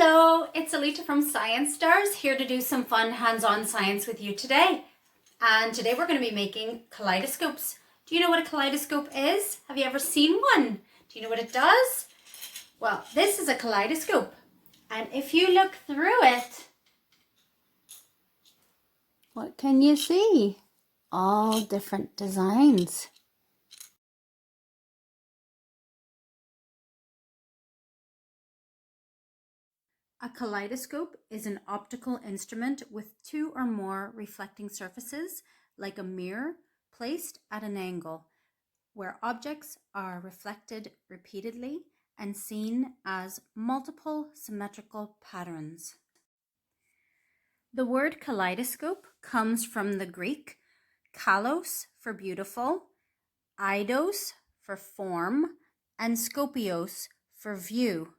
Hello, it's Alita from Science Starz, here to do some fun hands-on science with you today. And today we're going to be making kaleidoscopes. Do you know what a kaleidoscope is? Have you ever seen one? Do you know what it does? Well, this is a kaleidoscope. And if you look through it, what can you see? All different designs. A kaleidoscope is an optical instrument with two or more reflecting surfaces, like a mirror, placed at an angle, where objects are reflected repeatedly and seen as multiple symmetrical patterns. The word kaleidoscope comes from the Greek kalos for beautiful, eidos for form, and skopios for view.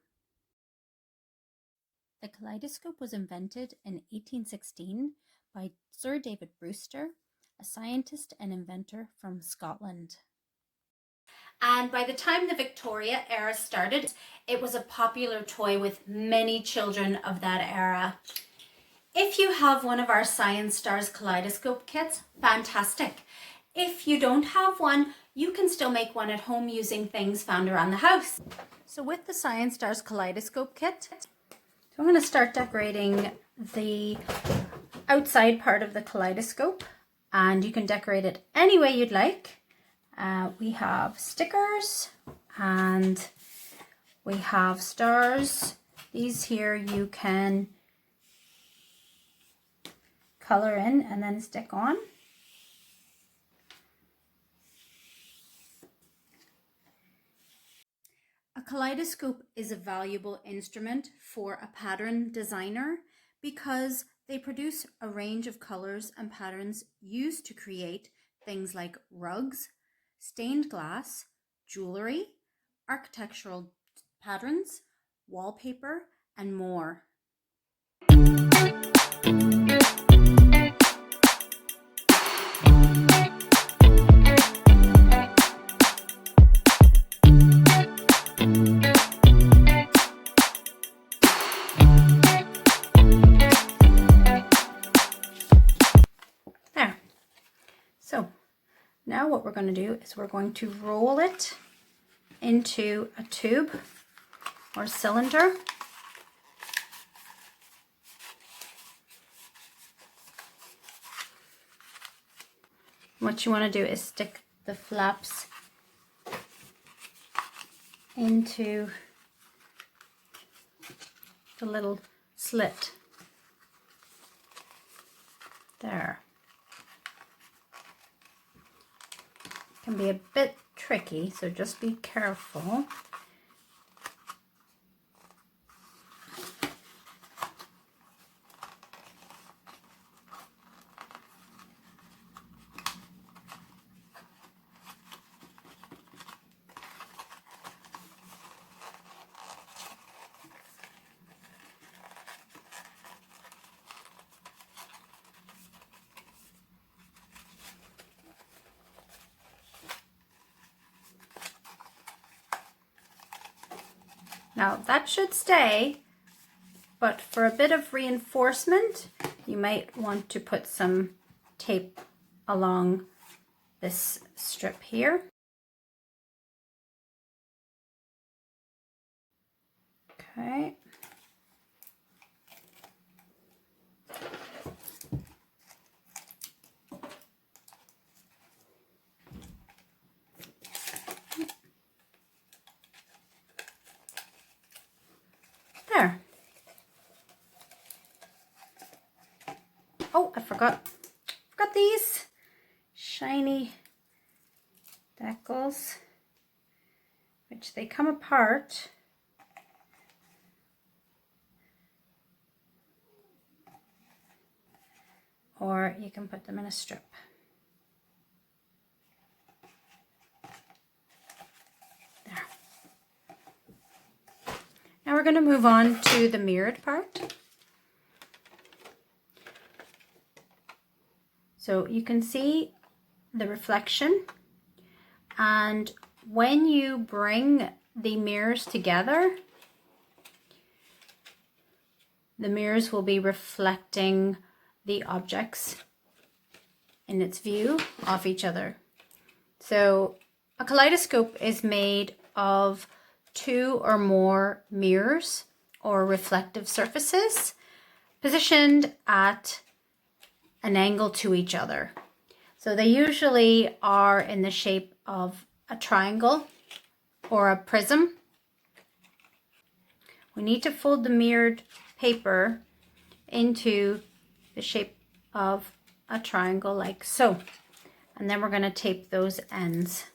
The kaleidoscope was invented in 1816 by Sir David Brewster, a scientist and inventor from Scotland. And by the time the Victorian Era started, it was a popular toy with many children of that era. If you have one of our Science Starz Kaleidoscope kits, fantastic. If you don't have one, you can still make one at home using things found around the house. So with the Science Starz Kaleidoscope kit, I'm going to start decorating the outside part of the kaleidoscope, and you can decorate it any way you'd like. We have stickers and we have stars. These here you can color in and then stick on. A kaleidoscope is a valuable instrument for a pattern designer because they produce a range of colors and patterns used to create things like rugs, stained glass, jewelry, architectural patterns, wallpaper, and more. So now what we're going to do is we're going to roll it into a tube or cylinder. What you want to do is stick the flaps into the little slit there. Can be a bit tricky, so just be careful. Now that should stay, but for a bit of reinforcement, you might want to put some tape along this strip here. Okay. There. Oh, I forgot these shiny decals, which they come apart. Or you can put them in a strip. There. Now we're going to move on to the mirrored part. So you can see the reflection, and when you bring the mirrors together, the mirrors will be reflecting the objects in its view off each other. So a kaleidoscope is made of 2 or more mirrors or reflective surfaces positioned at an angle to each other. So they usually are in the shape of a triangle or a prism. We need to fold the mirrored paper into the shape of a triangle like so. And then we're going to tape those ends.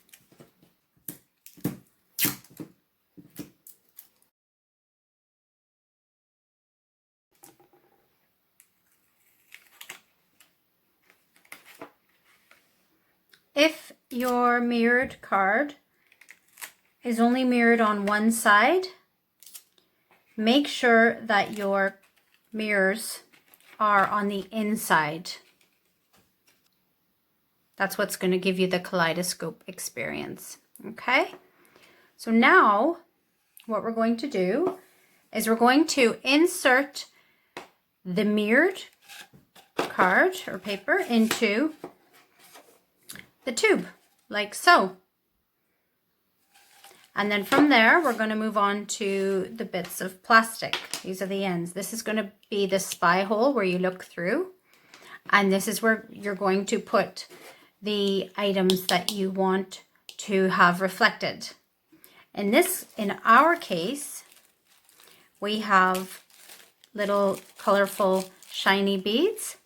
If your mirrored card is only mirrored on one side, make sure that your mirrors are on the inside. That's what's going to give you the kaleidoscope experience. Okay? So now what we're going to do is we're going to insert the mirrored card or paper into the tube, like so. And then from there, we're going to move on to the bits of plastic. These are the ends. This is going to be the spy hole where you look through. And this is where you're going to put the items that you want to have reflected. In our case, we have little colorful shiny beads.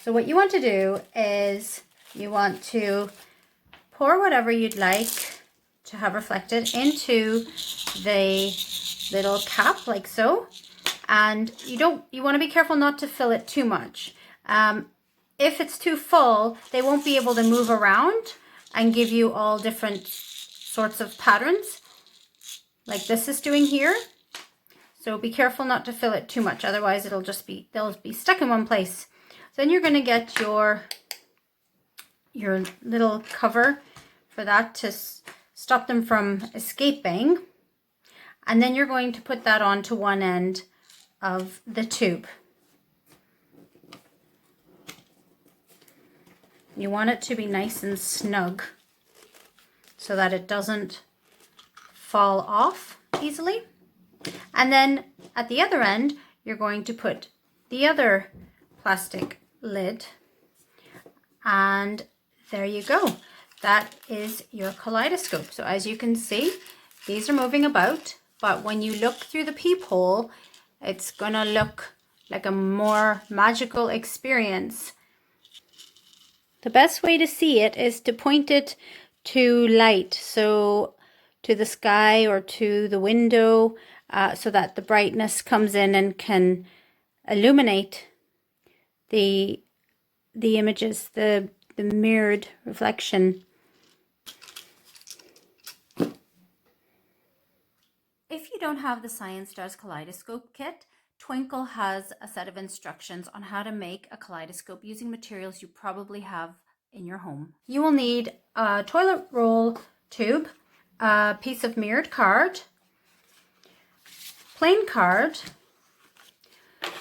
So what you want to do is you want to pour whatever you'd like to have reflected into the little cap like so. And you want to be careful not to fill it too much. If it's too full, they won't be able to move around and give you all different sorts of patterns like this is doing here. So be careful not to fill it too much, otherwise they'll be stuck in one place. Then you're going to get your little cover for that to stop them from escaping. And then you're going to put that onto one end of the tube. You want it to be nice and snug so that it doesn't fall off easily. And then at the other end, you're going to put the other plastic lid, and there you go. That is your kaleidoscope. So as you can see, these are moving about, but when you look through the peephole, it's gonna look like a more magical experience. The best way to see it is to point it to light, so to the sky or to the window, so that the brightness comes in and can illuminate the images, the mirrored reflection. If you don't have the Science Starz Kaleidoscope Kit, Twinkle has a set of instructions on how to make a kaleidoscope using materials you probably have in your home. You will need a toilet roll tube, a piece of mirrored card, plain card,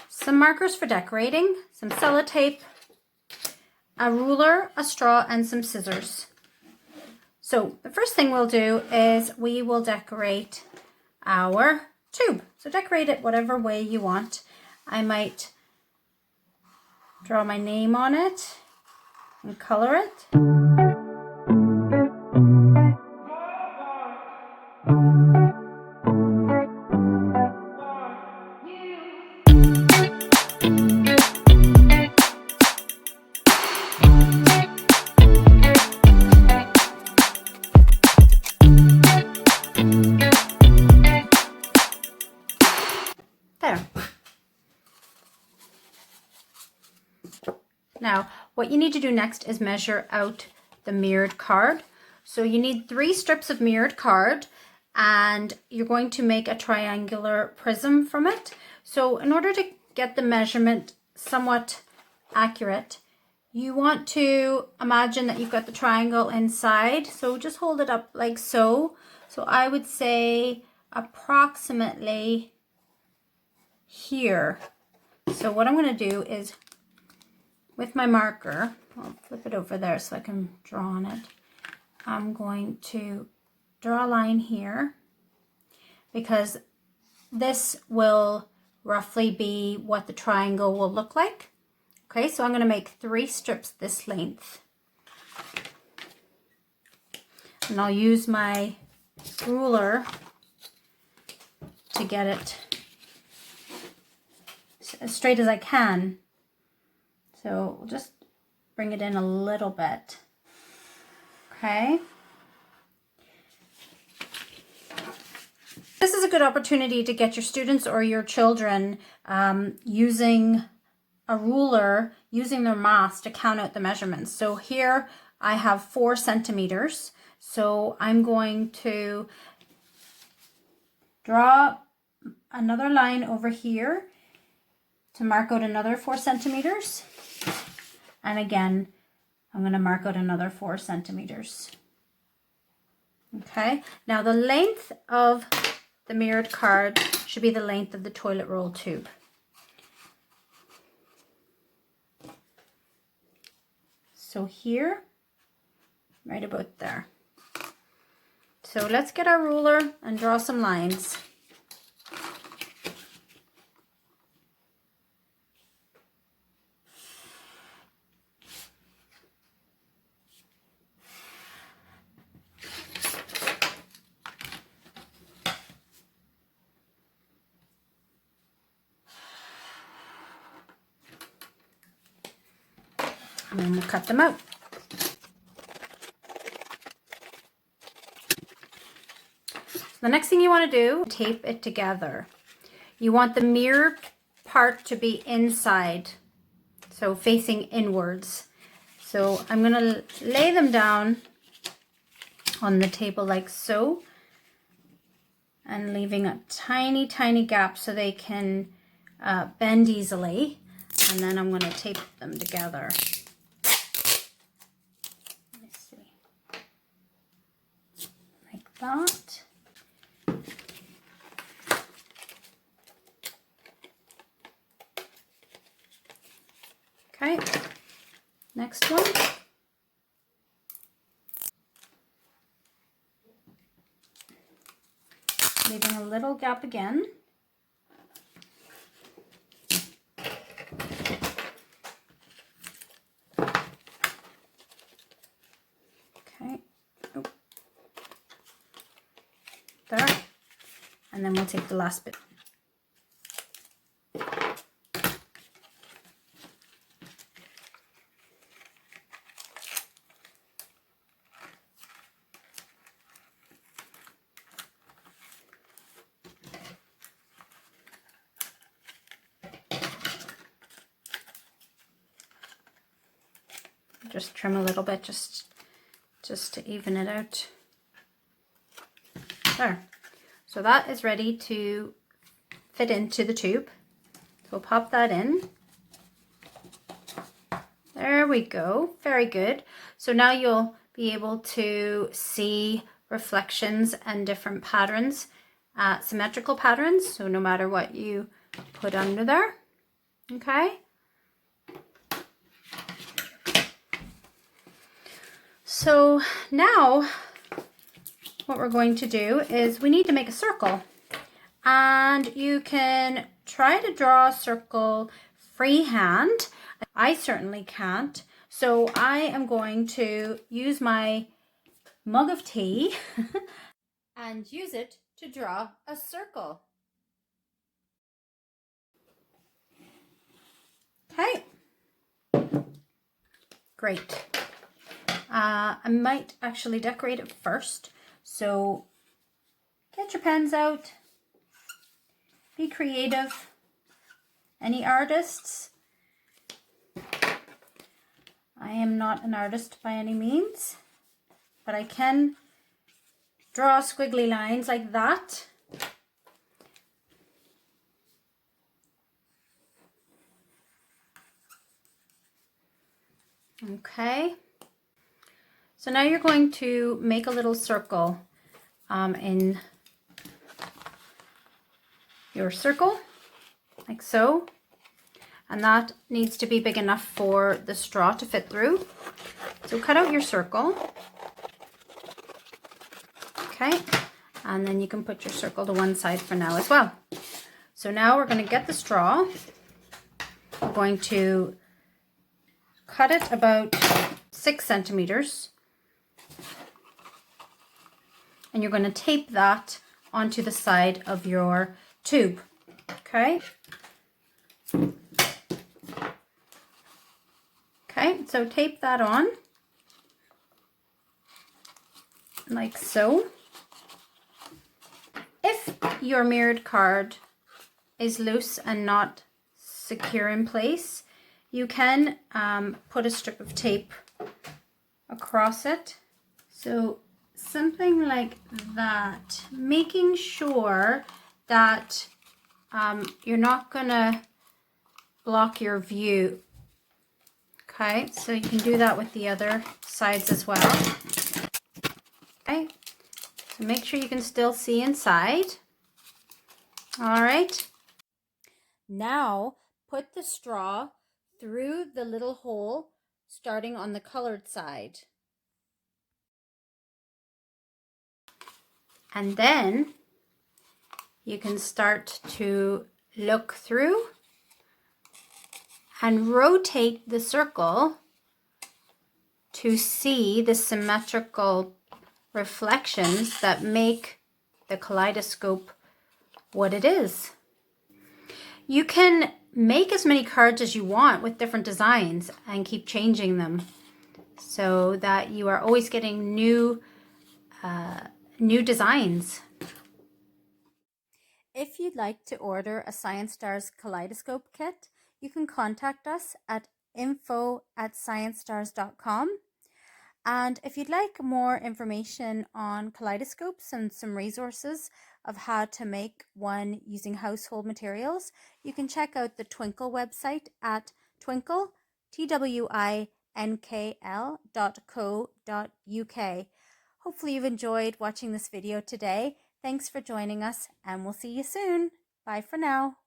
some markers for decorating, some sellotape, a ruler, a straw, and some scissors. So the first thing we'll do is we will decorate our tube. So decorate it whatever way you want. I might draw my name on it and color it. Now, what you need to do next is measure out the mirrored card. So you need 3 strips of mirrored card, and you're going to make a triangular prism from it. So in order to get the measurement somewhat accurate, you want to imagine that you've got the triangle inside. So just hold it up like so. So I would say approximately here. So what I'm going to do is, with my marker, I'll flip it over there so I can draw on it. I'm going to draw a line here because this will roughly be what the triangle will look like. Okay, so I'm going to make 3 strips this length. And I'll use my ruler to get it as straight as I can. So we'll just bring it in a little bit. Okay. This is a good opportunity to get your students or your children using a ruler, using their maths to count out the measurements. So here I have 4 centimeters. So I'm going to draw another line over here to mark out another 4 centimeters. And again, I'm going to mark out another 4 centimeters. Okay, now the length of the mirrored card should be the length of the toilet roll tube. So here, right about there. So let's get our ruler and draw some lines. And then we'll cut them out. The next thing you want to do, tape it together. You want the mirror part to be inside, so facing inwards. So I'm going to lay them down on the table like so, and leaving a tiny, tiny gap so they can bend easily. And then I'm going to tape them together. Let me see. Like that. Okay, next one. Leaving a little gap again. Okay, oh. There. And then we'll take the last bit. Just trim a little bit just to even it out. There. So that is ready to fit into the tube. So we'll pop that in. There we go. Very good. So now you'll be able to see reflections and different patterns, symmetrical patterns. So no matter what you put under there. Okay. So now what we're going to do is we need to make a circle, and you can try to draw a circle freehand. I certainly can't. So I am going to use my mug of tea and use it to draw a circle. Okay. Great. I might actually decorate it first. So get your pens out. Be creative. Any artists? I am not an artist by any means, but I can draw squiggly lines like that. Okay. So now you're going to make a little circle in your circle. like so. And that needs to be big enough for the straw to fit through. So cut out your circle. Okay, and then you can put your circle to one side for now as well. So now we're going to get the straw. We're going to cut it about 6 centimeters. And you're going to tape that onto the side of your tube. Okay. Okay, so tape that on like so. If your mirrored card is loose and not secure in place, you can put a strip of tape across it. So something like that, making sure that you're not gonna block your view. Okay, so you can do that with the other sides as well. Okay, so make sure you can still see inside. All right. Now put the straw through the little hole starting on the colored side. And then you can start to look through and rotate the circle to see the symmetrical reflections that make the kaleidoscope what it is. You can make as many cards as you want with different designs and keep changing them so that you are always getting new designs. If you'd like to order a Science Starz Kaleidoscope Kit, you can contact us at info@sciencestars.com. And if you'd like more information on kaleidoscopes and some resources of how to make one using household materials, you can check out the Twinkl website at twinkl, twinkl.co.uk. Hopefully you've enjoyed watching this video today. Thanks for joining us, and we'll see you soon. Bye for now.